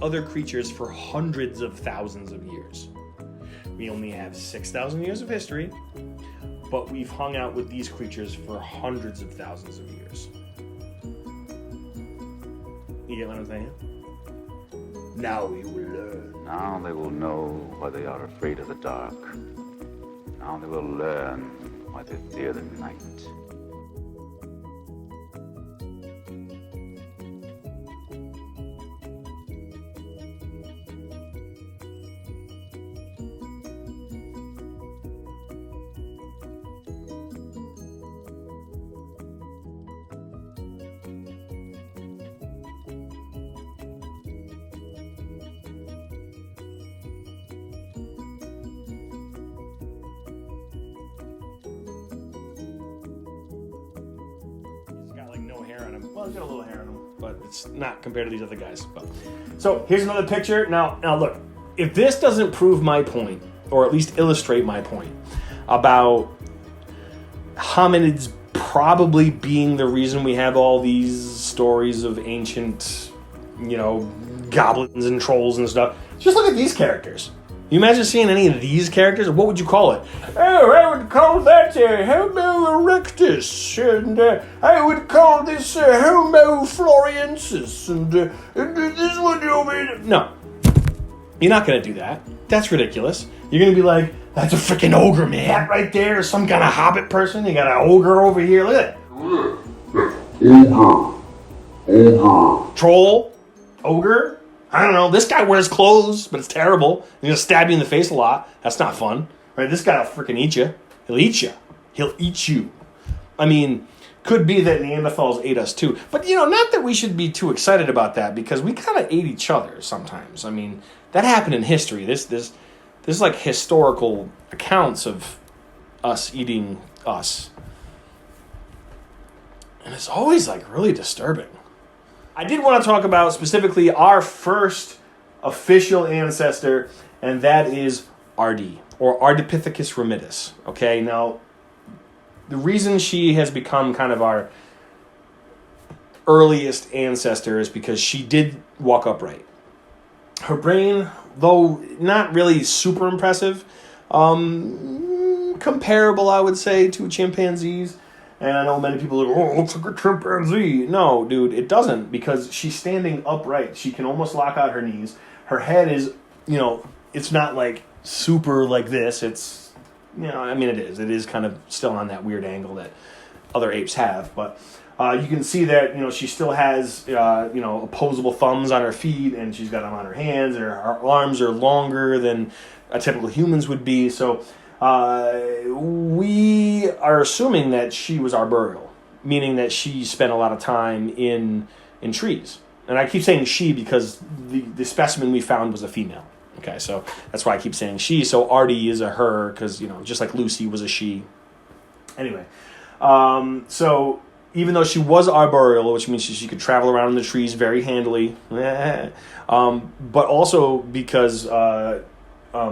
other creatures for hundreds of thousands of years. We only have 6,000 years of history, but we've hung out with these creatures for hundreds of thousands of years. You get what I'm saying? Now we will learn. Now they will know why they are afraid of the dark. Now they will learn why they fear the night. Well, he's got a little hair on him, but it's not compared to these other guys. But. So here's another picture. Now look, if this doesn't prove my point, or at least illustrate my point, about hominids probably being the reason we have all these stories of ancient, goblins and trolls and stuff, just look at these characters. You imagine seeing any of these characters? What would you call it? Oh, I would call that Homo erectus, and I would call this Homo floriensis, and this one over. No, you're not going to do that. That's ridiculous. You're going to be like, that's a freaking ogre, man. That right there is some kind of hobbit person. You got an ogre over here. Look at it. Troll, ogre. I don't know. This guy wears clothes, but it's terrible. He's going to stab you in the face a lot. That's not fun. Right? This guy will freaking eat you. He'll eat you. He'll eat you. I mean, could be that Neanderthals ate us too. But, not that we should be too excited about that, because we kind of ate each other sometimes. I mean, that happened in history. There's like historical accounts of us eating us. And it's always like really disturbing. I did want to talk about specifically our first official ancestor, and that is Ardi, or Ardipithecus ramidus. Okay, now, the reason she has become kind of our earliest ancestor is because she did walk upright. Her brain, though not really super impressive, comparable, I would say, to chimpanzees. And I know many people are like, oh, it looks like a chimpanzee. No, dude, it doesn't, because she's standing upright. She can almost lock out her knees. Her head is, it's not like super like this. It's, it is. It is kind of still on that weird angle that other apes have. But you can see that, she still has, opposable thumbs on her feet, and she's got them on her hands. Her arms are longer than a typical human's would be. So we are assuming that she was arboreal, meaning that she spent a lot of time in trees. And I keep saying she because the specimen we found was a female. Okay, so that's why I keep saying she. So Ardi is a her because, just like Lucy was a she. Anyway, so even though she was arboreal, which means she could travel around in the trees very handily, but also because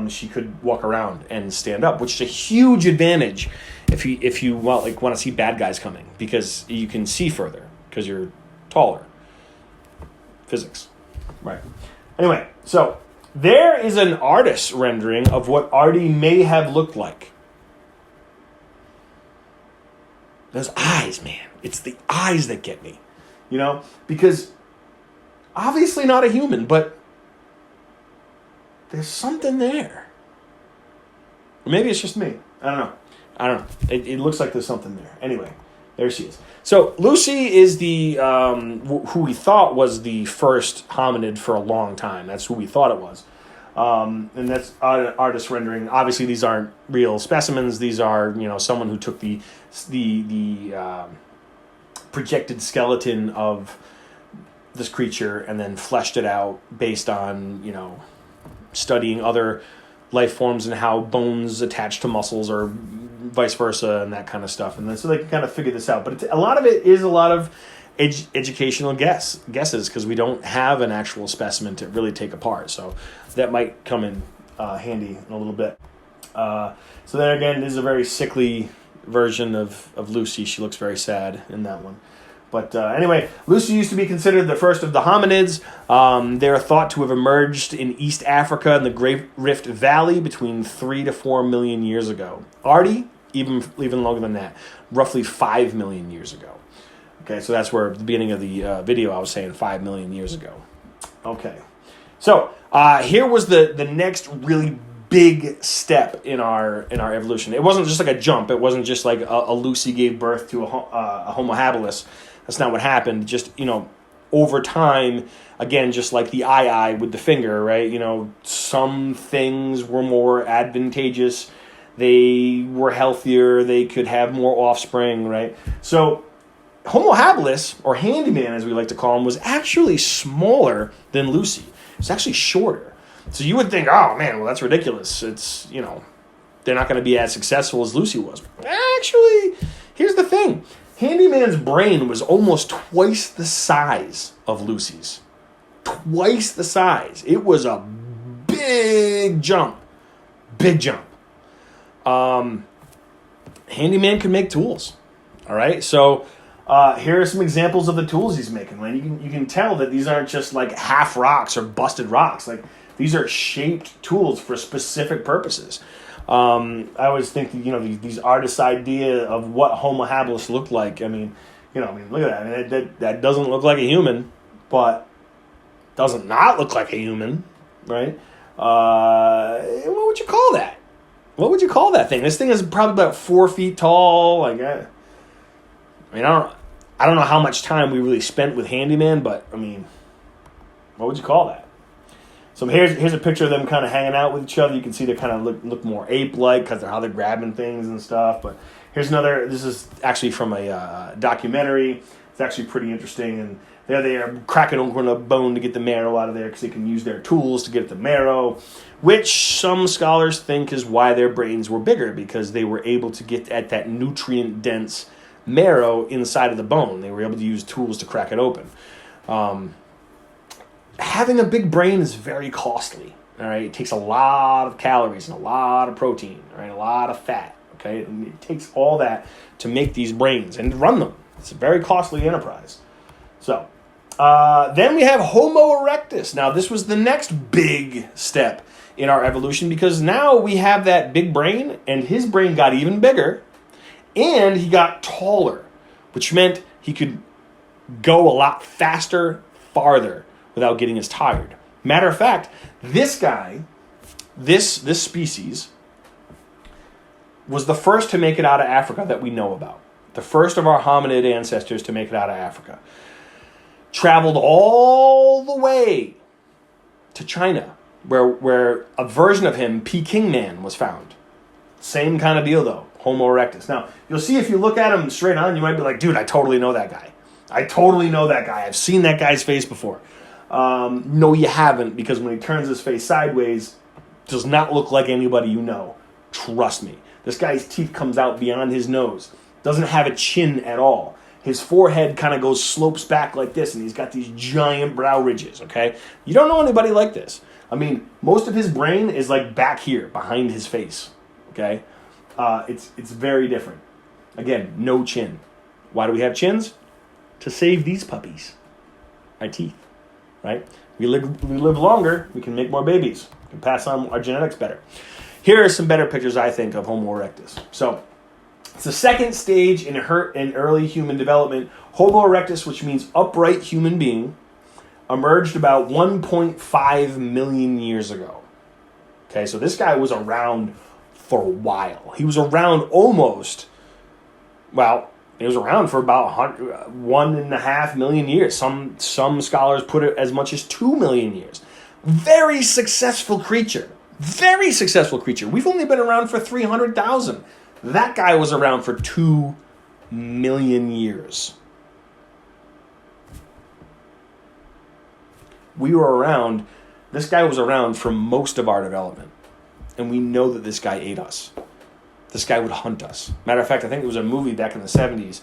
she could walk around and stand up, which is a huge advantage if you want to see bad guys coming, because you can see further because you're taller. Physics, right? Anyway, so there is an artist's rendering of what Ardi may have looked like. Those eyes, man. It's the eyes that get me, because obviously not a human, but there's something there. Maybe it's just me. I don't know. It looks like there's something there. Anyway, there she is. So Lucy is the who we thought was the first hominid for a long time. That's who we thought it was. And that's artist rendering. Obviously, these aren't real specimens. These are, someone who took the projected skeleton of this creature and then fleshed it out based on, studying other life forms and how bones attach to muscles or vice versa and that kind of stuff. And then so they can kind of figure this out. But a lot of it is a lot of educational guesses because we don't have an actual specimen to really take apart. So that might come in handy in a little bit. So then again, this is a very sickly version of Lucy. She looks very sad in that one. But anyway, Lucy used to be considered the first of the hominids. They're thought to have emerged in East Africa in the Great Rift Valley between 3 to 4 million years ago. Artie, even longer than that, roughly 5 million years ago. Okay, so that's where at the beginning of the video I was saying 5 million years ago. Okay, so here was the next really big step in our evolution. It wasn't just like a jump. It wasn't just like a Lucy gave birth to a Homo habilis. That's not what happened. Just, over time, again, just like the eye with the finger, right? Some things were more advantageous. They were healthier. They could have more offspring, right? So Homo habilis, or handyman as we like to call him, was actually smaller than Lucy. It's actually shorter. So you would think, oh man, well that's ridiculous. It's, they're not going to be as successful as Lucy was. Actually, here's the thing. Handyman's brain was almost twice the size of Lucy's. Twice the size. It was a big jump. Big jump. Handyman could make tools. All right, so here are some examples of the tools he's making. Man, you can tell that these aren't just like half rocks or busted rocks. Like these are shaped tools for specific purposes. I always think that, these artists' idea of what Homo habilis looked like. I mean, look at that. That doesn't look like a human, but doesn't not look like a human, right? What would you call that? What would you call that thing? This thing is probably about 4 feet tall. I don't know how much time we really spent with Handyman, but what would you call that? So here's a picture of them kind of hanging out with each other. You can see they kind of look more ape-like because of how they're grabbing things and stuff. But here's another. This is actually from a documentary. It's actually pretty interesting. And there they are cracking open a bone to get the marrow out of there because they can use their tools to get at the marrow, which some scholars think is why their brains were bigger, because they were able to get at that nutrient-dense marrow inside of the bone. They were able to use tools to crack it open. Having a big brain is very costly. All right, it takes a lot of calories and a lot of protein, all right, a lot of fat. Okay, and it takes all that to make these brains and run them. It's a very costly enterprise. So then we have Homo erectus. Now this was the next big step in our evolution, because now we have that big brain, and his brain got even bigger, and he got taller, which meant he could go a lot faster, farther, without getting as tired. Matter of fact, this guy, this species, was the first to make it out of Africa that we know about. The first of our hominid ancestors to make it out of Africa. Traveled all the way to China, where a version of him, Peking Man, was found. Same kind of deal, though. Homo erectus. Now, you'll see if you look at him straight on, you might be like, dude, I totally know that guy. I've seen that guy's face before. No, you haven't, because when he turns his face sideways, does not look like anybody you know. Trust me. This guy's teeth comes out beyond his nose. Doesn't have a chin at all. His forehead kind of slopes back like this, and he's got these giant brow ridges, okay? You don't know anybody like this. Most of his brain is like back here, behind his face, okay? It's very different. Again, no chin. Why do we have chins? To save these puppies. Our teeth. Right? We live longer, we can make more babies. We can pass on our genetics better. Here are some better pictures, I think, of Homo erectus. So, it's the second stage in early human development. Homo erectus, which means upright human being, emerged about 1.5 million years ago. Okay, so this guy was around for a while. He was around he was around for about 1.5 million years. Some scholars put it as much as 2 million years. Very successful creature. Very successful creature. We've only been around for 300,000. That guy was around for 2 million years. This guy was around for most of our development. And we know that this guy ate us. This guy would hunt us. Matter of fact, I think it was a movie back in the 70s,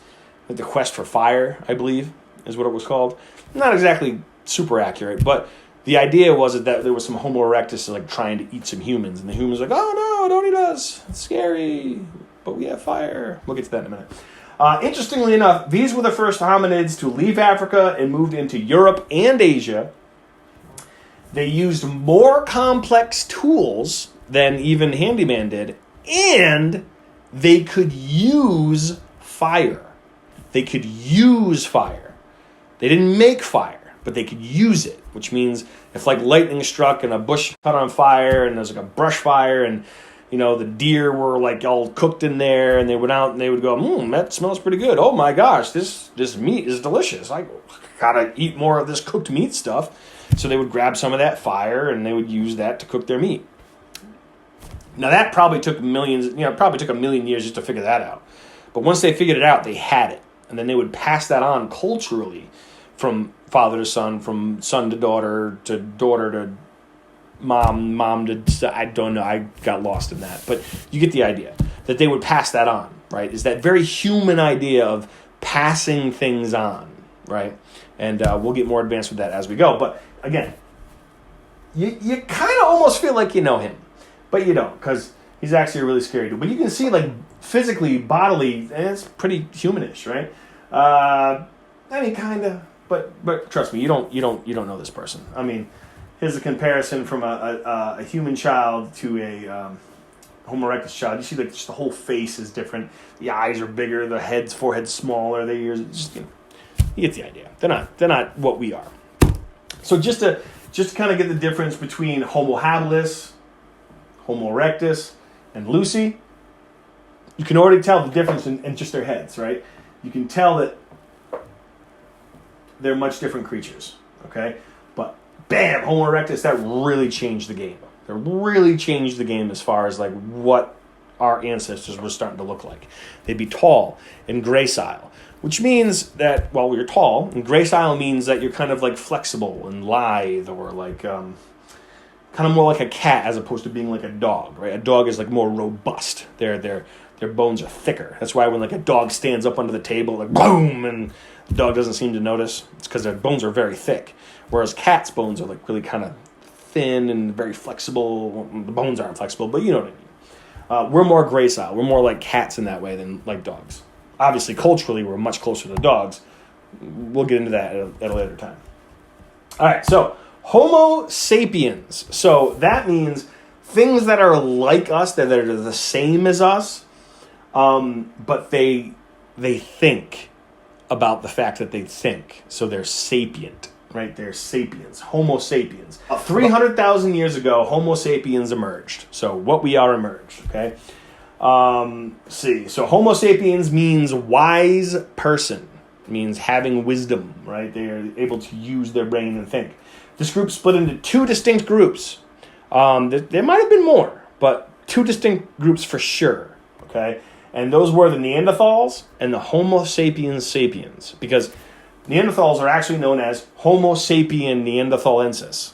The Quest for Fire, I believe, is what it was called. Not exactly super accurate, but the idea was that there was some Homo erectus trying to eat some humans, and the humans were like, oh no, don't eat us. It's scary, but we have fire. We'll get to that in a minute. Interestingly enough, these were the first hominids to leave Africa and moved into Europe and Asia. They used more complex tools than even handyman did, and they could use fire. They could use fire. They didn't make fire, but they could use it, which means if like lightning struck and a bush caught on fire and there's like a brush fire and the deer were like all cooked in there and they went out and they would go, that smells pretty good. Oh my gosh, this meat is delicious. I gotta eat more of this cooked meat stuff. So they would grab some of that fire and they would use that to cook their meat. Now that probably took millions, probably took a million years just to figure that out. But once they figured it out, they had it. And then they would pass that on culturally from father to son to daughter to mom to, I don't know, I got lost in that. But you get the idea that they would pass that on, right? Is that very human idea of passing things on, right? And we'll get more advanced with that as we go. But again, you kind of almost feel like you know him, but you don't, because he's actually a really scary dude. But you can see, like, physically, bodily, it's pretty humanish, right? I mean, kind of, but trust me, you don't know this person. I mean, here's a comparison from a human child to a Homo erectus child. You see, like, just the whole face is different. The eyes are bigger. The forehead's smaller. The ears, just you get the idea. They're not what we are. So just to kind of get the difference between Homo habilis, Homo erectus, and Lucy, you can already tell the difference in just their heads, right? You can tell that they're much different creatures, okay? But bam, Homo erectus, that really changed the game. That really changed the game as far as like what our ancestors were starting to look like. They'd be tall and gracile, which means that, well, you're tall, and gracile means that you're kind of like flexible and lithe, or like kind of more like a cat as opposed to being like a dog, right? A dog is like more robust. Their bones are thicker. That's why when like a dog stands up under the table, like boom, and the dog doesn't seem to notice. It's because their bones are very thick, whereas cats' bones are like really kind of thin and very flexible. Well, the bones aren't flexible, but you know what I mean. We're more gracile. We're more like cats in that way than like dogs. Obviously, culturally, we're much closer to dogs. We'll get into that at a later time. All right, so Homo sapiens. So that means things that are like us, that are the same as us, but they think about the fact that they think. So they're sapient, right? They're sapiens, Homo sapiens. 300,000 years ago, Homo sapiens emerged. So what we are emerged, okay? So Homo sapiens means wise person. It means having wisdom, right? They are able to use their brain and think. This group split into two distinct groups. There might have been more, but two distinct groups for sure, okay? And those were the Neanderthals and the Homo sapiens, because Neanderthals are actually known as Homo sapien neanderthalensis.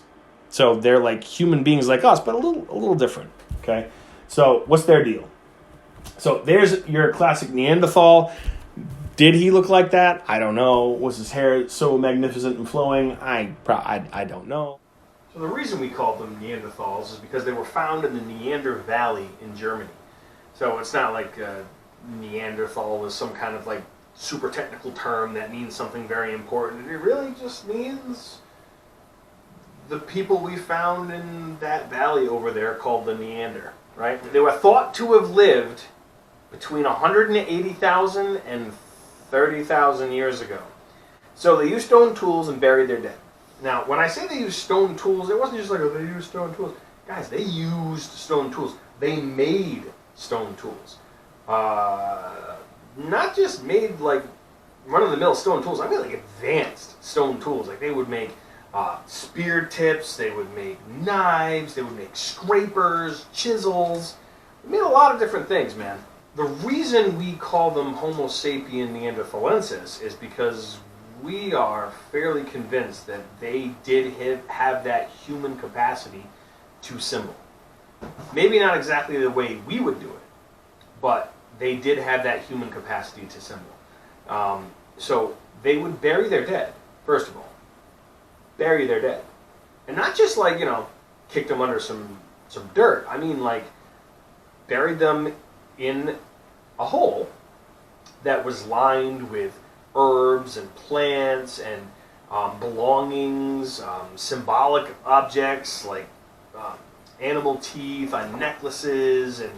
So they're like human beings like us, but a little different, okay? So what's their deal? So there's your classic Neanderthal. Did he look like that? I don't know. Was his hair so magnificent and flowing? I don't know. So the reason we called them Neanderthals is because they were found in the Neander Valley in Germany. So it's not like Neanderthal was some kind of like super technical term that means something very important. It really just means the people we found in that valley over there called the Neander, right? They were thought to have lived between 180,000 and 30,000 years ago. So they used stone tools and buried their dead. Now, when I say they used stone tools, it wasn't just like, oh, they used stone tools. Guys, they used stone tools. They made stone tools. Not just made like run-of-the-mill stone tools. I mean like advanced stone tools. Like they would make spear tips, they would make knives, they would make scrapers, chisels. They made a lot of different things, man. The reason we call them Homo sapien neanderthalensis is because we are fairly convinced that they did have that human capacity to symbol. Maybe not exactly the way we would do it, but they did have that human capacity to symbol. So they would bury their dead, first of all. Bury their dead. And not just like, kicked them under some dirt. I mean like buried them in a hole that was lined with herbs and plants and belongings, symbolic objects like animal teeth on necklaces, and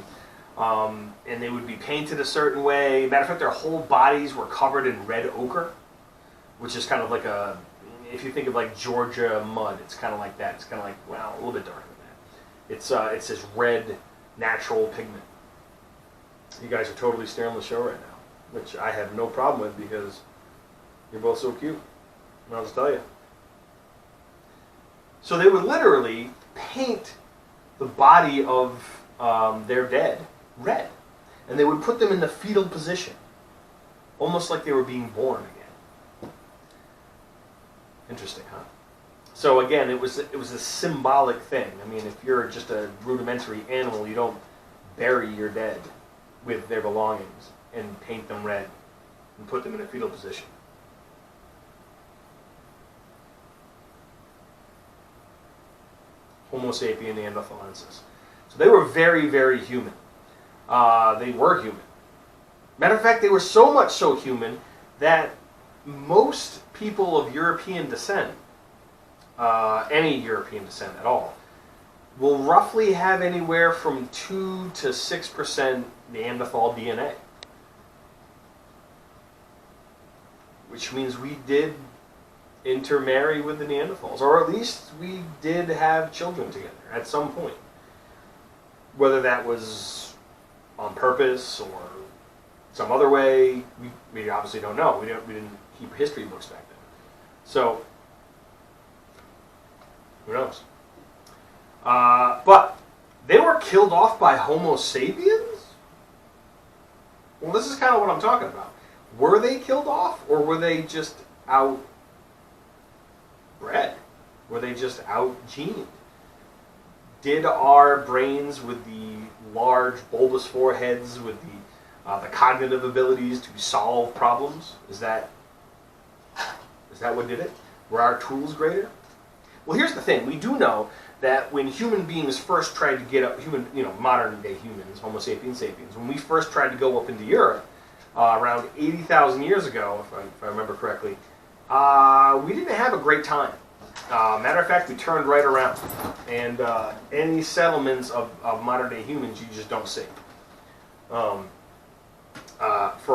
they would be painted a certain way. Matter of fact, their whole bodies were covered in red ochre, which is kind of like if you think of like Georgia mud, it's kind of like that. It's kind of like, well, a little bit darker than that. It's this red natural pigment. You guys are totally stealing the show right now, which I have no problem with because you're both so cute. I'll just tell you. So they would literally paint the body of their dead red, and they would put them in the fetal position, almost like they were being born again. Interesting, huh? So again, it was a symbolic thing. I mean, if you're just a rudimentary animal, you don't bury your dead with their belongings and paint them red and put them in a fetal position. Homo Sapien neanderthalensis. So they were very, very human. They were human. Matter of fact, they were so much so human that most people of European descent, any European descent at all, will roughly have anywhere from 2 to 6% Neanderthal DNA. Which means we did intermarry with the Neanderthals, or at least we did have children together at some point. Whether that was on purpose or some other way, we obviously don't know. We didn't keep history books back then. So, who knows? But they were killed off by Homo sapiens? Well, this is kind of what I'm talking about. Were they killed off, or were they just outbred? Were they just out-gened? Did our brains with the large bulbous foreheads, with the cognitive abilities to solve problems, is that what did it? Were our tools greater? Well, here's the thing. We do know that when human beings first tried to get up, modern day humans, Homo sapiens sapiens, when we first tried to go up into Europe, around 80,000 years ago, if I remember correctly, we didn't have a great time. Matter of fact, we turned right around, and any settlements of modern day humans you just don't see for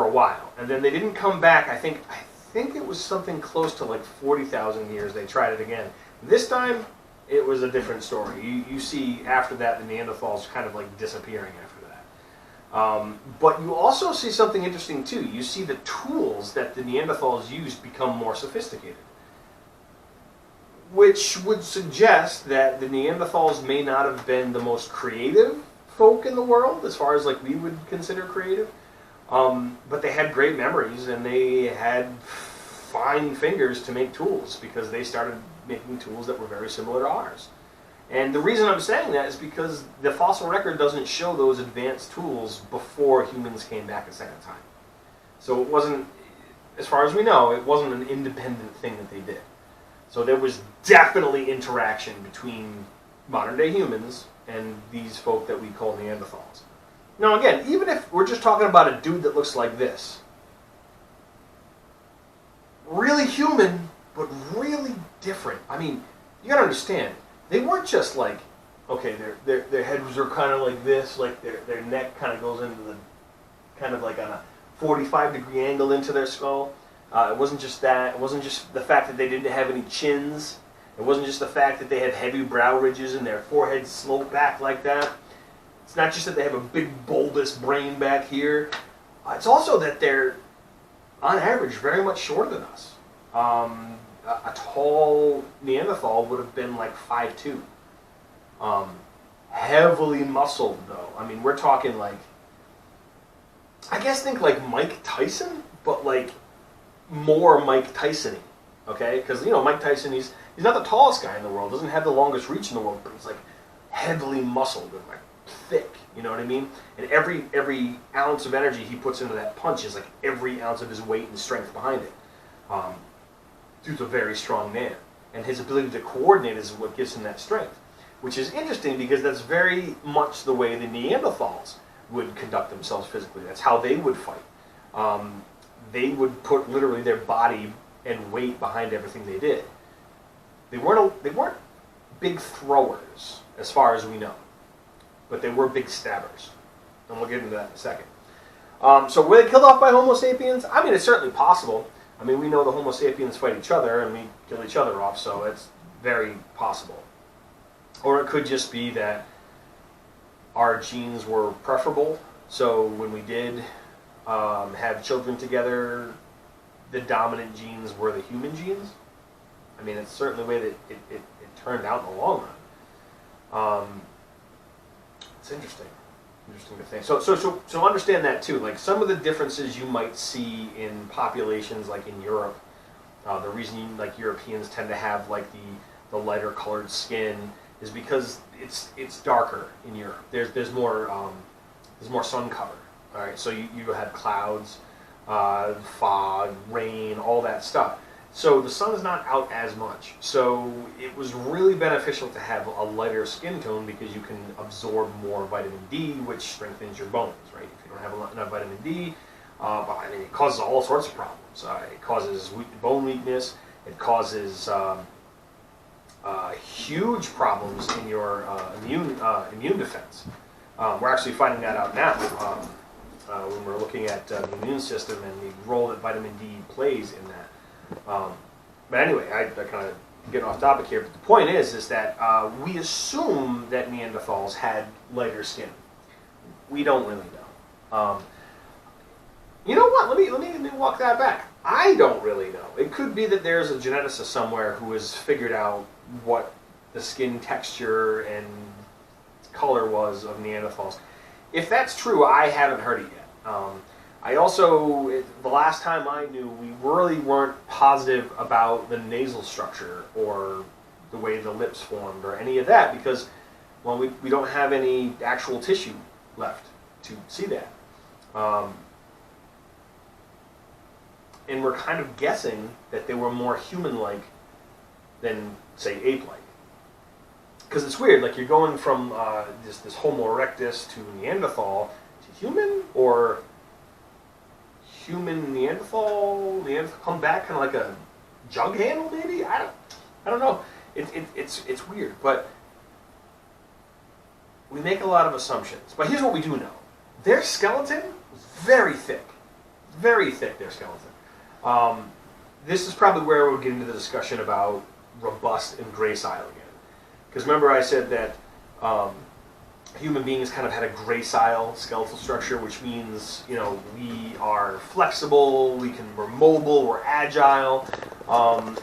a while, and then they didn't come back. I think it was something close to like 40,000 years. They tried it again. This time, it was a different story. You see after that the Neanderthals kind of like disappearing after that. But you also see something interesting too. You see the tools that the Neanderthals used become more sophisticated, which would suggest that the Neanderthals may not have been the most creative folk in the world, as far as like we would consider creative. But they had great memories, and they had fine fingers to make tools, because they started making tools that were very similar to ours. And the reason I'm saying that is because the fossil record doesn't show those advanced tools before humans came back a second time. So it wasn't, as far as we know, it wasn't an independent thing that they did. So there was definitely interaction between modern day humans and these folk that we call Neanderthals. Now again, even if we're just talking about a dude that looks like this, really human, but really different. I mean, you gotta understand, they weren't just like, okay, their heads are kind of like this, like their neck kind of goes into the, kind of like on a 45-degree angle into their skull. It wasn't just that. It wasn't just the fact that they didn't have any chins. It wasn't just the fact that they had heavy brow ridges and their foreheads sloped back like that. It's not just that they have a big bulbous brain back here. It's also that they're, on average, very much shorter than us. A tall Neanderthal would have been like 5'2". Heavily muscled, though. I mean, we're talking like, I guess think like Mike Tyson, but like more Mike Tyson-y, okay? Because, Mike Tyson, he's not the tallest guy in the world, doesn't have the longest reach in the world, but he's like heavily muscled and like thick, you know what I mean? And every ounce of energy he puts into that punch is like every ounce of his weight and strength behind it. Dude's a very strong man, and his ability to coordinate is what gives him that strength, which is interesting because that's very much the way the Neanderthals would conduct themselves physically. That's how they would fight. they would put literally their body and weight behind everything they did. They weren't big throwers, as far as we know, but they were big stabbers, and we'll get into that in a second. So were they killed off by Homo sapiens? I mean, it's certainly possible. I mean, we know the Homo sapiens fight each other, and we kill each other off, so it's very possible. Or it could just be that our genes were preferable, so when we did have children together, the dominant genes were the human genes. I mean, it's certainly the way that it turned out in the long run. It's interesting to think. So understand that too. Like some of the differences you might see in populations, like in Europe, the reason like Europeans tend to have like the lighter colored skin is because it's darker in Europe. There's more sun cover. All right, so you have clouds, fog, rain, all that stuff. So the sun is not out as much. So it was really beneficial to have a lighter skin tone because you can absorb more vitamin D, which strengthens your bones, right? If you don't have enough vitamin D, I mean, it causes all sorts of problems. It causes bone weakness. It causes huge problems in your immune defense. We're actually finding that out now when we're looking at the immune system and the role that vitamin D plays in that. But anyway, I kind of get off topic here. But the point is that we assume that Neanderthals had lighter skin. We don't really know. You know what? Let me walk that back. I don't really know. It could be that there's a geneticist somewhere who has figured out what the skin texture and color was of Neanderthals. If that's true, I haven't heard it yet. I also, the last time I knew, we really weren't positive about the nasal structure or the way the lips formed or any of that because, well, we don't have any actual tissue left to see that. And we're kind of guessing that they were more human-like than, say, ape-like. Because it's weird, like you're going from this Homo erectus to Neanderthal to human, or human Neanderthal come back kind of like a jug handle, maybe? I don't know. It's weird, but we make a lot of assumptions. But here's what we do know: their skeleton was very thick, their skeleton. This is probably where we'll get into the discussion about robust and gracile again. Because remember I said that human beings kind of had a gracile skeletal structure, which means, you know, we are flexible, we're mobile, we're agile,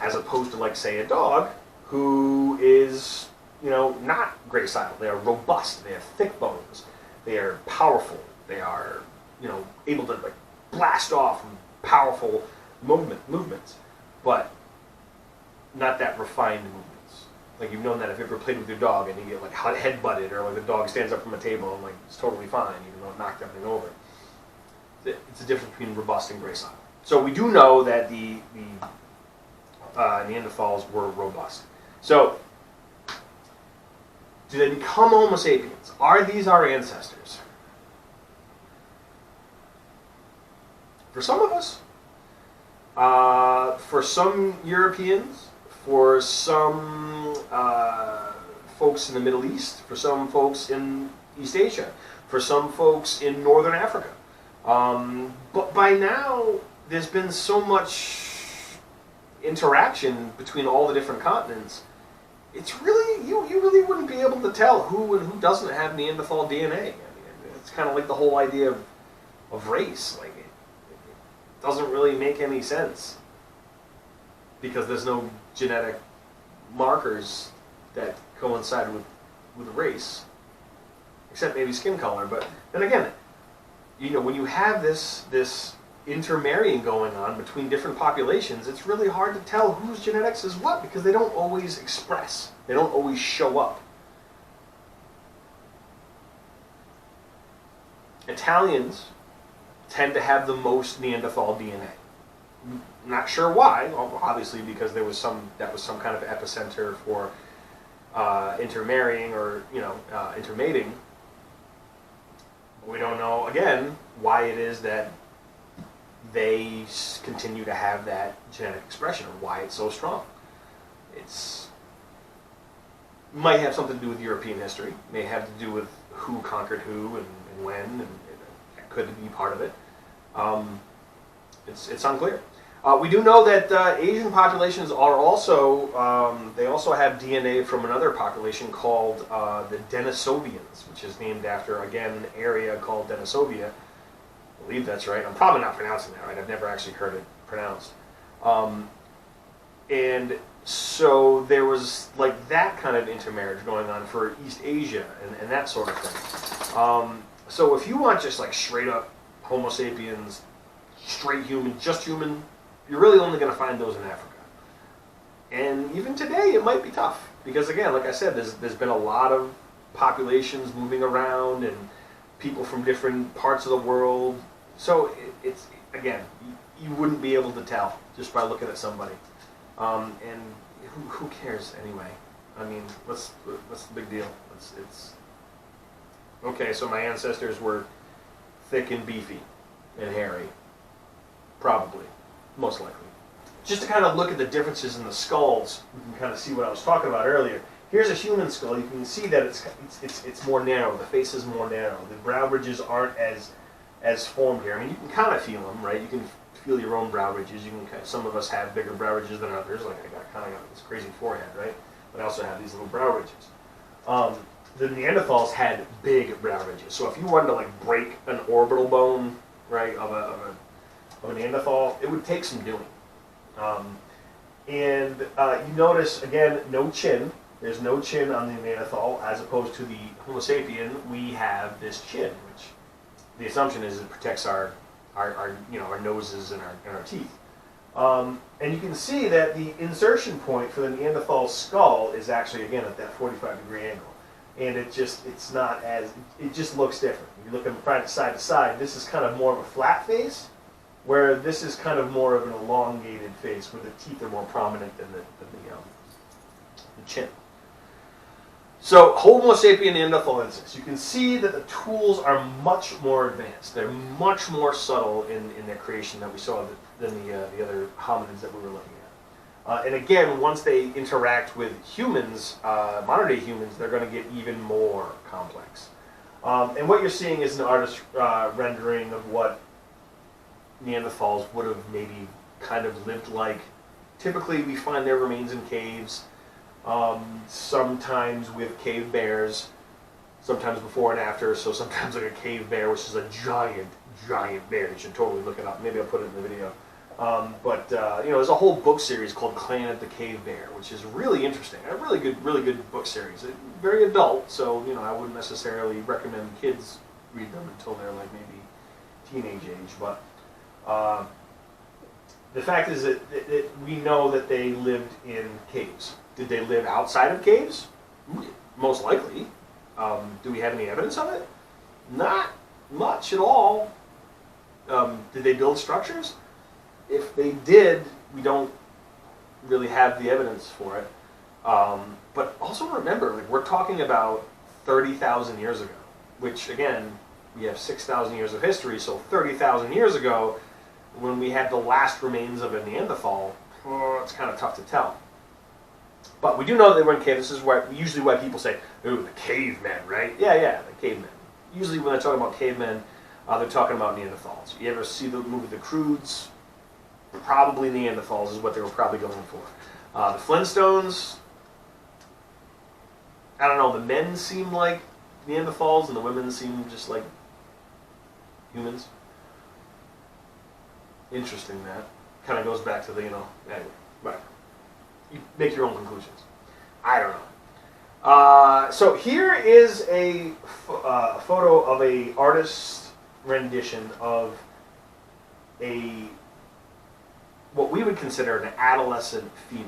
as opposed to, like, say, a dog who is, you know, not gracile. They are robust, they have thick bones, they are powerful, they are, you know, able to, like, blast off powerful movements, but not that refined movements. Like, you've known that if you ever played with your dog and you get like head butted, or like the dog stands up from a table and like it's totally fine even though it knocked everything over. It's the difference between robust and gracile. So we do know that the Neanderthals were robust. So do they become Homo sapiens? Are these our ancestors? For some of us. For some Europeans, for some folks in the Middle East, for some folks in East Asia, for some folks in Northern Africa. But by now, there's been so much interaction between all the different continents, it's really, you really wouldn't be able to tell who and who doesn't have Neanderthal DNA. I mean, it's kind of like the whole idea of race. Like, it doesn't really make any sense because there's no genetic markers that coincide with race, except maybe skin color. But then again, you know, when you have this intermarrying going on between different populations, it's really hard to tell whose genetics is what because they don't always express. They don't always show up. Italians tend to have the most Neanderthal DNA. Not sure why. Well, obviously, because that was some kind of epicenter for intermarrying or intermating. We don't know again why it is that they continue to have that genetic expression, or why it's so strong. It's might have something to do with European history, may have to do with who conquered who and when, and that could be part of it. It's unclear. We do know that Asian populations are also, they also have DNA from another population called the Denisovians, which is named after, again, an area called Denisovia. I believe that's right. I'm probably not pronouncing that right. I've never actually heard it pronounced. And so there was like that kind of intermarriage going on for East Asia and that sort of thing. So if you want just like straight up Homo sapiens, straight human, just human, you're really only going to find those in Africa. And even today, it might be tough. Because again, like I said, there's been a lot of populations moving around and people from different parts of the world. So it's again, you wouldn't be able to tell just by looking at somebody. And who cares anyway? I mean, what's the big deal? It's okay, so my ancestors were thick and beefy and hairy. Probably. Most likely. Just to kind of look at the differences in the skulls, you can kind of see what I was talking about earlier. Here's a human skull. You can see that it's more narrow. The face is more narrow. The brow ridges aren't as formed here. I mean, you can kind of feel them, right? You can feel your own brow ridges. You can. Some of us have bigger brow ridges than others. Like I kind of got this crazy forehead, right? But I also have these little brow ridges. The Neanderthals had big brow ridges. So if you wanted to like break an orbital bone, right, of a Neanderthal, it would take some doing. You notice, again, no chin. There's no chin on the Neanderthal, as opposed to the Homo sapien. We have this chin, which the assumption is it protects our noses and our teeth. And you can see that the insertion point for the Neanderthal skull is actually, again, at that 45-degree angle. And it just looks different. You look from side to side, this is kind of more of a flat face, where this is kind of more of an elongated face where the teeth are more prominent than the chin. So, Homo sapien neanderthalensis. You can see that the tools are much more advanced. They're much more subtle in their creation that we saw than the other hominids that we were looking at. And again, once they interact with humans, modern-day humans, they're going to get even more complex. And what you're seeing is an artist's rendering of what Neanderthals would have maybe kind of lived like. Typically, we find their remains in caves, sometimes with cave bears, sometimes before and after. So sometimes like a cave bear, which is a giant bear. You should totally look it up. Maybe I'll put it in the video. There's a whole book series called Clan of the Cave Bear, which is really interesting. A really good book series. Very adult, so I wouldn't necessarily recommend kids read them until they're like maybe teenage age. But the fact is that we know that they lived in caves. Did they live outside of caves? Most likely. Do we have any evidence of it? Not much at all. Did they build structures? If they did, we don't really have the evidence for it. But also remember, like, we're talking about 30,000 years ago, which again, we have 6,000 years of history, so 30,000 years ago, when we had the last remains of a Neanderthal, it's kind of tough to tell. But we do know that they were in caves. This is usually why people say, ooh, the cavemen, right? Yeah, the cavemen. Usually when they're talking about cavemen, they're talking about Neanderthals. You ever see the movie The Croods? Probably Neanderthals is what they were probably going for. The Flintstones, I don't know, the men seem like Neanderthals and the women seem just like humans. Interesting, that. Kind of goes back to the, anyway, whatever. You make your own conclusions. I don't know. So here is a photo of a artist's rendition of what we would consider an adolescent female.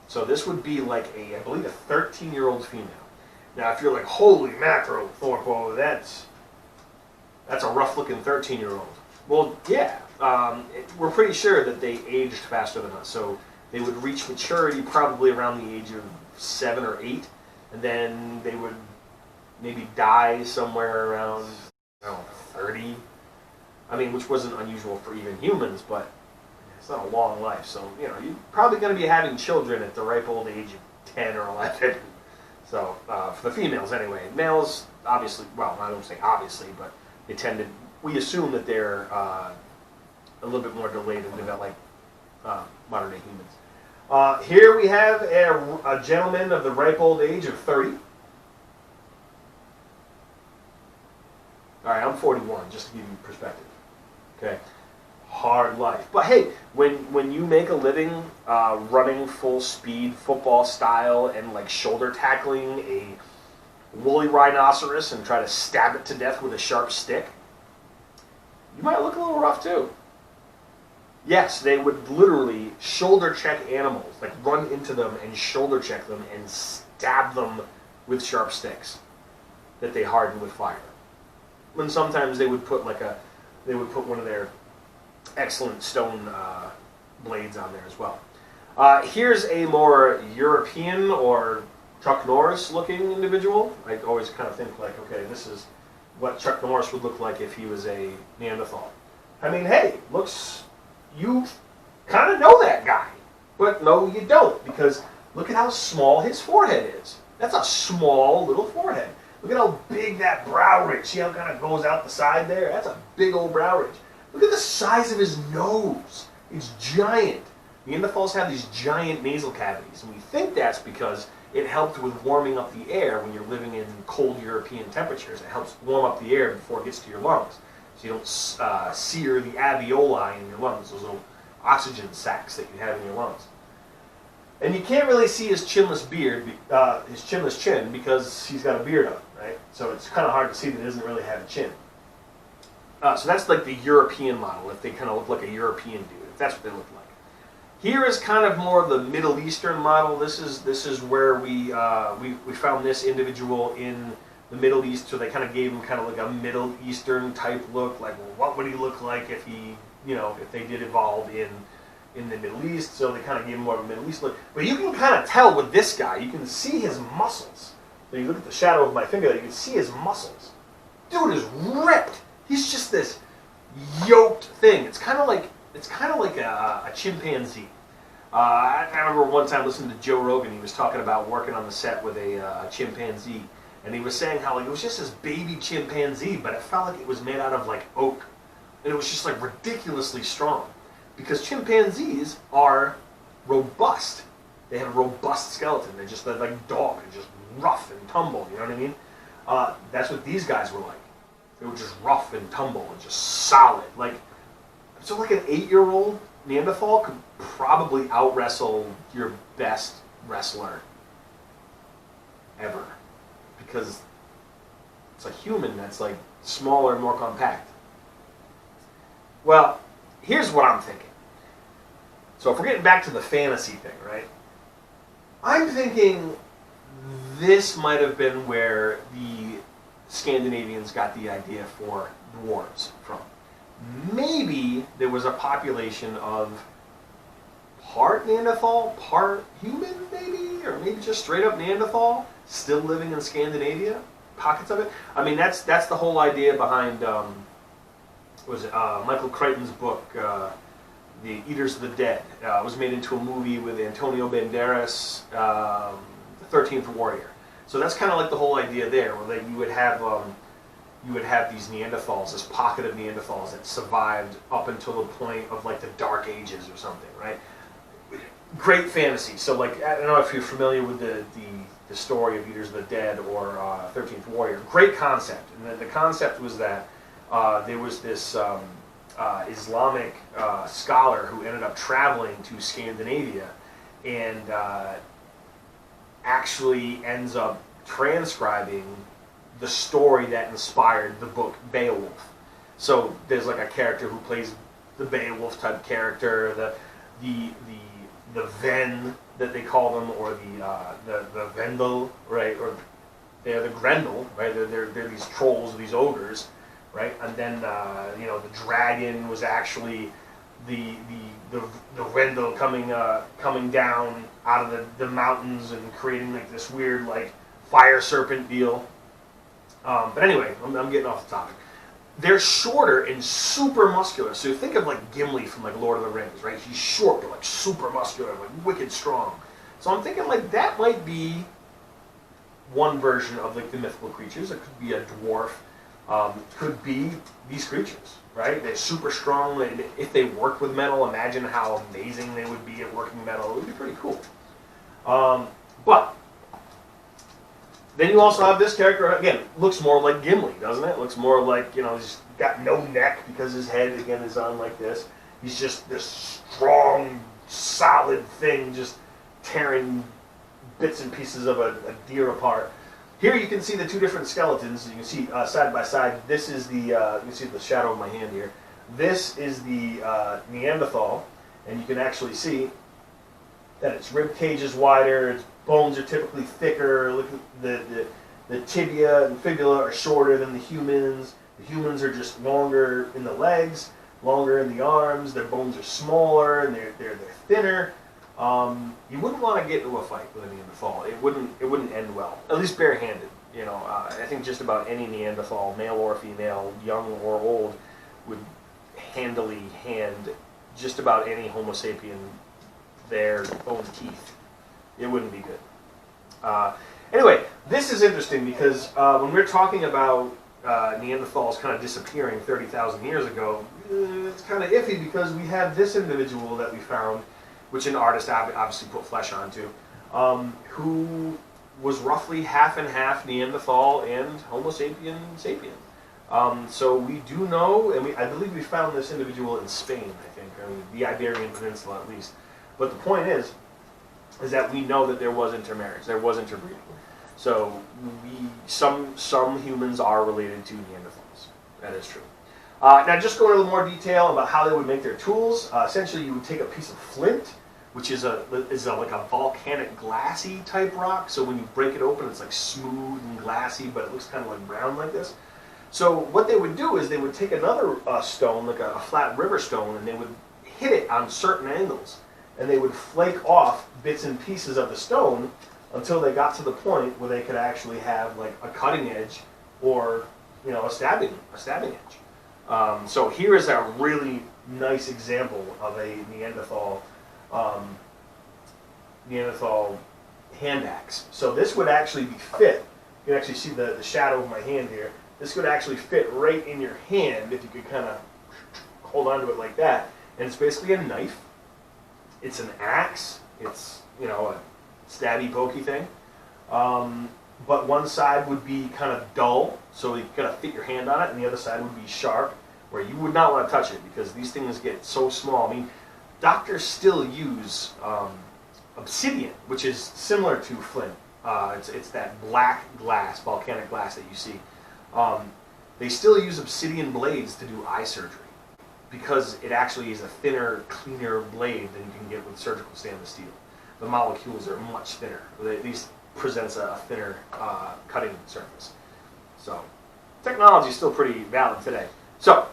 So this would be like I believe a 13-year-old female. Now if you're like, holy mackerel, Thorpo, that's a rough-looking 13-year-old. Well, yeah, we're pretty sure that they aged faster than us. So they would reach maturity probably around the age of 7 or 8, and then they would maybe die somewhere around, 30. I mean, which wasn't unusual for even humans, but it's not a long life. So, you know, you're probably going to be having children at the ripe old age of 10 or 11. So, for the females anyway. Males, obviously, well, I don't say obviously, but they tend to, we assume that they're a little bit more delayed in developing modern day humans. Here we have a gentleman of the ripe old age of 30. All right, I'm 41, just to give you perspective. Okay, hard life. But hey, when you make a living running full speed football style and like shoulder tackling a woolly rhinoceros and try to stab it to death with a sharp stick, you might look a little rough too. Yes, they would literally shoulder check animals, like run into them and shoulder check them and stab them with sharp sticks that they harden with fire. And sometimes they would put one of their excellent stone blades on there as well. Here's a more European or Chuck Norris looking individual. I always kind of think like, okay, this is what Chuck Norris would look like if he was a Neanderthal. I mean, hey, you kind of know that guy, but no, you don't, because look at how small his forehead is. That's a small little forehead. Look at how big that brow ridge. See how it kind of goes out the side there? That's a big old brow ridge. Look at the size of his nose. It's giant. Neanderthals have these giant nasal cavities, and we think that's because it helped with warming up the air when you're living in cold European temperatures. It helps warm up the air before it gets to your lungs, so you don't sear the alveoli in your lungs, those little oxygen sacs that you have in your lungs. And you can't really see his chinless beard, his chinless chin, because he's got a beard on, right? So it's kind of hard to see that he doesn't really have a chin. So that's like the European model, if they kind of look like a European dude, if that's what they look like. Here is kind of more of the Middle Eastern model. This is where we found this individual in the Middle East, so they kind of gave him kind of like a Middle Eastern type look, like, well, what would he look like if he, you know, if they did evolve in the Middle East, so they kind of gave him more of a Middle East look. But you can kind of tell with this guy, you can see his muscles. So you look at the shadow of my finger there, you can see his muscles. Dude is ripped. He's just this yoked thing. It's kind of like a chimpanzee. I remember one time listening to Joe Rogan. He was talking about working on the set with a chimpanzee, and he was saying how like it was just this baby chimpanzee, but it felt like it was made out of like oak, and it was just like ridiculously strong, because chimpanzees are robust. They have a robust skeleton. They're like dog. They're just rough and tumble. You know what I mean? That's what these guys were like. They were just rough and tumble and just solid. Like, so like an 8-year-old Neanderthal could probably out-wrestle your best wrestler ever. Because it's a human that's like smaller and more compact. Well, here's what I'm thinking. So if we're getting back to the fantasy thing, right? I'm thinking this might have been where the Scandinavians got the idea for dwarves from. Maybe there was a population of part Neanderthal, part human, maybe, or maybe just straight up Neanderthal, still living in Scandinavia, pockets of it. I mean, that's the whole idea behind Michael Crichton's book, The Eaters of the Dead. It was made into a movie with Antonio Banderas, The 13th Warrior. So that's kind of like the whole idea there, where you would have these Neanderthals, this pocket of Neanderthals that survived up until the point of like the Dark Ages or something, right? Great fantasy. So like, I don't know if you're familiar with the story of Eaters of the Dead or 13th Warrior. Great concept. And the concept was that there was this Islamic scholar who ended up traveling to Scandinavia and actually ends up transcribing the story that inspired the book Beowulf. So there's like a character who plays the Beowulf type character, the Ven that they call them, or the Vendel, right? Or they're the Grendel, right? They're these trolls, these ogres, right? And then the dragon was actually the Vendel coming down out of the mountains and creating like this weird like fire serpent deal. But anyway, I'm getting off the topic. they're shorter and super muscular. So you think of like Gimli from like Lord of the Rings, right? He's short but like super muscular, like wicked strong. So I'm thinking like that might be one version of like the mythical creatures. It could be a dwarf. Could be these creatures, right? They're super strong. If they worked with metal, imagine how amazing they would be at working metal. It would be pretty cool. But then you also have this character, again, looks more like Gimli, doesn't it? Looks more like, he's got no neck because his head, again, is on like this. He's just this strong, solid thing just tearing bits and pieces of a deer apart. Here you can see the two different skeletons. You can see side by side. This is the, you can see the shadow of my hand here. This is the Neanderthal, and you can actually see that its rib cage is wider, its bones are typically thicker. Look at the tibia and fibula are shorter than the humans. The humans are just longer in the legs, longer in the arms. Their bones are smaller and they're thinner. You wouldn't want to get into a fight with a Neanderthal. It wouldn't end well. At least barehanded. I think just about any Neanderthal, male or female, young or old, would handily hand just about any Homo sapien their own teeth. It wouldn't be good. Anyway, this is interesting because when we're talking about Neanderthals kind of disappearing 30,000 years ago, it's kind of iffy because we have this individual that we found, which an artist obviously put flesh onto, who was roughly half and half Neanderthal and Homo sapien sapien. So we do know, and I believe we found this individual in Spain, I think, the Iberian Peninsula at least. But the point is that we know that there was intermarriage, there was interbreeding. So some humans are related to Neanderthals. That is true. Now just go into a little more detail about how they would make their tools. Essentially you would take a piece of flint, which is like a volcanic glassy type rock. So when you break it open, it's like smooth and glassy, but it looks kind of like brown like this. So what they would do is they would take another stone, like a flat river stone, and they would hit it on certain angles. And they would flake off bits and pieces of the stone until they got to the point where they could actually have like a cutting edge or a stabbing edge. So here is a really nice example of a Neanderthal hand axe. So this would actually be fit. You can actually see the shadow of my hand here. This would actually fit right in your hand if you could kind of hold onto it like that. And it's basically a knife. It's an axe. It's a stabby, pokey thing. But one side would be kind of dull, so you gotta fit your hand on it, and the other side would be sharp, where you would not want to touch it because these things get so small. I mean, doctors still use obsidian, which is similar to flint. It's that black glass, volcanic glass that you see. They still use obsidian blades to do eye surgery, because it actually is a thinner, cleaner blade than you can get with surgical stainless steel. The molecules are much thinner. It at least presents a thinner cutting surface. So technology is still pretty valid today. So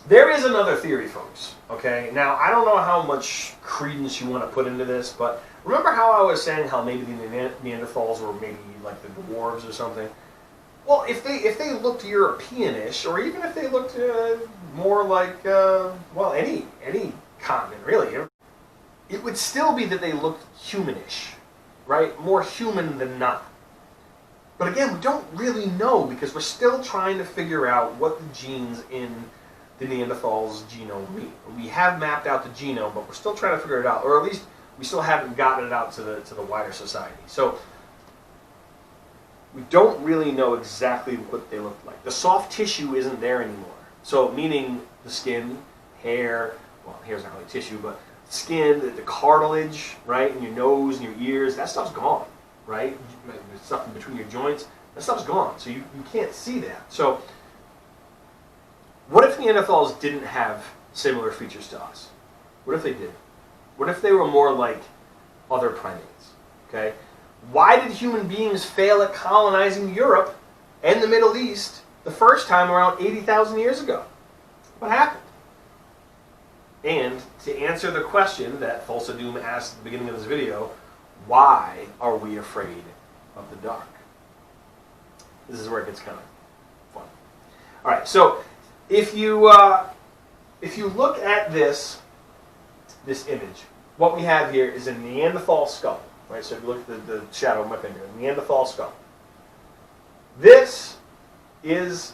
there is another theory, folks. Okay, now I don't know how much credence you want to put into this, but remember how I was saying how maybe the Neanderthals were maybe like the dwarves or something? Well, if they looked European-ish, or even if they looked more like any continent really, it would still be that they looked humanish, right? More human than not. But again, we don't really know because we're still trying to figure out what the genes in the Neanderthals' genome mean. We have mapped out the genome, but we're still trying to figure it out, or at least we still haven't gotten it out to the wider society. So we don't really know exactly what they look like. The soft tissue isn't there anymore. So meaning the skin, hair, well, hair's not really tissue, but skin, the cartilage, right, in your nose and your ears, that stuff's gone, right? The stuff in between your joints, that stuff's gone. So you can't see that. So what if Neanderthals didn't have similar features to us? What if they did? What if they were more like other primates, okay? Why did human beings fail at colonizing Europe and the Middle East the first time around 80,000 years ago? What happened? And to answer the question that Thulsa Doom asked at the beginning of this video, why are we afraid of the dark? This is where it gets kind of fun. All right, so if you look at this image, what we have here is a Neanderthal skull, right? So if you look at the shadow of my finger, a Neanderthal skull. This is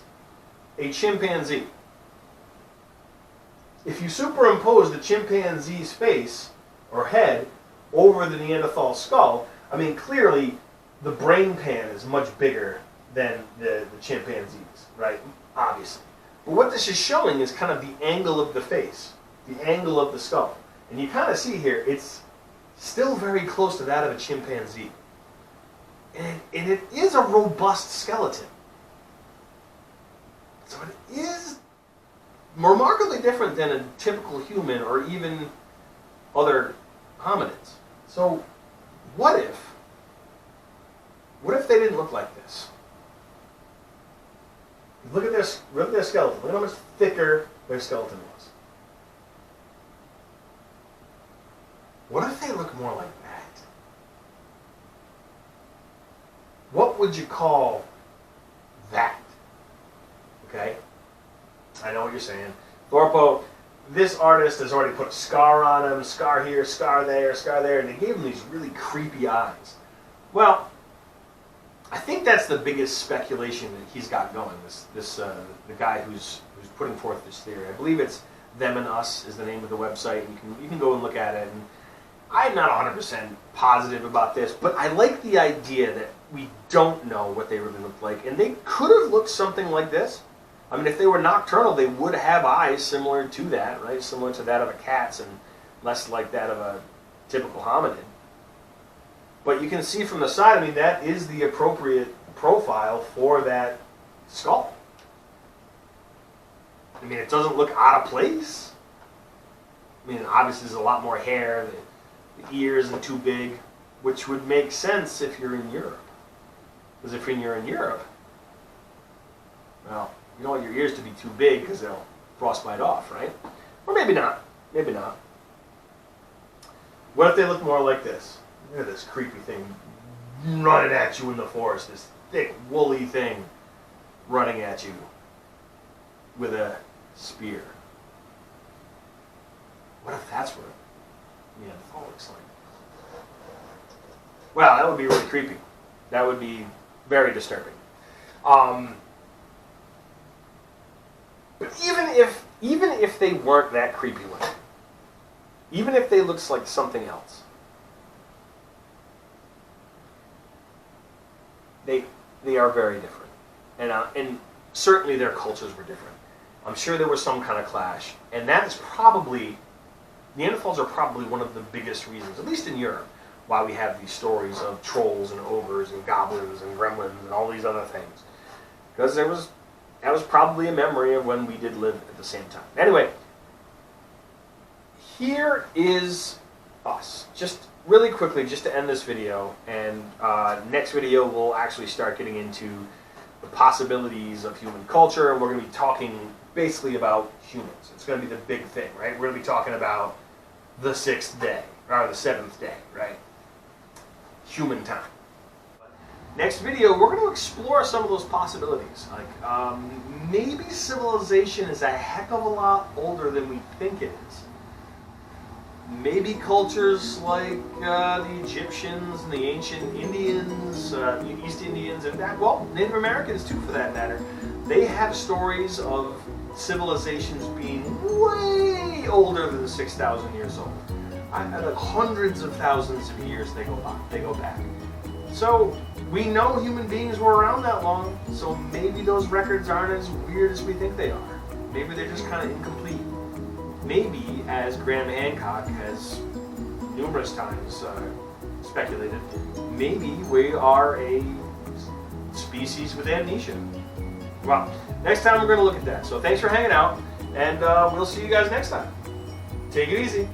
a chimpanzee. If you superimpose the chimpanzee's face or head over the Neanderthal skull, I mean, clearly the brain pan is much bigger than the chimpanzees, right? Obviously. But what this is showing is kind of the angle of the face, the angle of the skull. And you kind of see here, it's still very close to that of a chimpanzee. And it is a robust skeleton. So it is remarkably different than a typical human or even other hominids. So what if they didn't look like this? Look at their skeleton. Look at how much thicker their skeleton was. What if they look more like that? What would you call that? Okay? I know what you're saying. Thorpo, this artist has already put a scar on him, scar here, scar there, and they gave him these really creepy eyes. Well, I think that's the biggest speculation that he's got going. The guy who's putting forth this theory. I believe it's Them and Us is the name of the website. You can go and look at it. And I'm not 100% positive about this, but I like the idea that we don't know what they really look like, and they could have looked something like this. I mean, if they were nocturnal, they would have eyes similar to that, right? Similar to that of a cat's and less like that of a typical hominid. But you can see from the side, I mean, that is the appropriate profile for that skull. I mean, it doesn't look out of place. I mean, obviously there's a lot more hair, the ears are too big, which would make sense if you're in Europe. Because if you're in Europe, well, you don't want your ears to be too big because they'll frostbite off, right? Or maybe not. Maybe not. What if they look more like this? Look at this creepy thing running at you in the forest. This thick, woolly thing running at you with a spear. What if that's what Neanderthal looks like? Well, that would be really creepy. That would be very disturbing. But even if they weren't that creepy looking, even if they looked like something else, they are very different, and certainly their cultures were different. I'm sure there was some kind of clash, and that is probably, Neanderthals are probably one of the biggest reasons, at least in Europe, why we have these stories of trolls and ogres and goblins and gremlins and all these other things, because that was probably a memory of when we did live at the same time. Anyway, here is us. Just really quickly, just to end this video, and next video we'll actually start getting into the possibilities of human culture, and we're going to be talking basically about humans. It's going to be the big thing, right? We're going to be talking about the 6th day, or the 7th day, right? Human time. Next video, we're going to explore some of those possibilities. Like, maybe civilization is a heck of a lot older than we think it is. Maybe cultures like the Egyptians and the ancient Indians, East Indians, and well, Native Americans too, for that matter. They have stories of civilizations being way older than 6,000 years old. Like hundreds of thousands of years they go back. So we know human beings were around that long, so maybe those records aren't as weird as we think they are. Maybe they're just kind of incomplete. Maybe, as Graham Hancock has numerous times speculated, maybe we are a species with amnesia. Well, next time we're going to look at that. So thanks for hanging out, and we'll see you guys next time. Take it easy.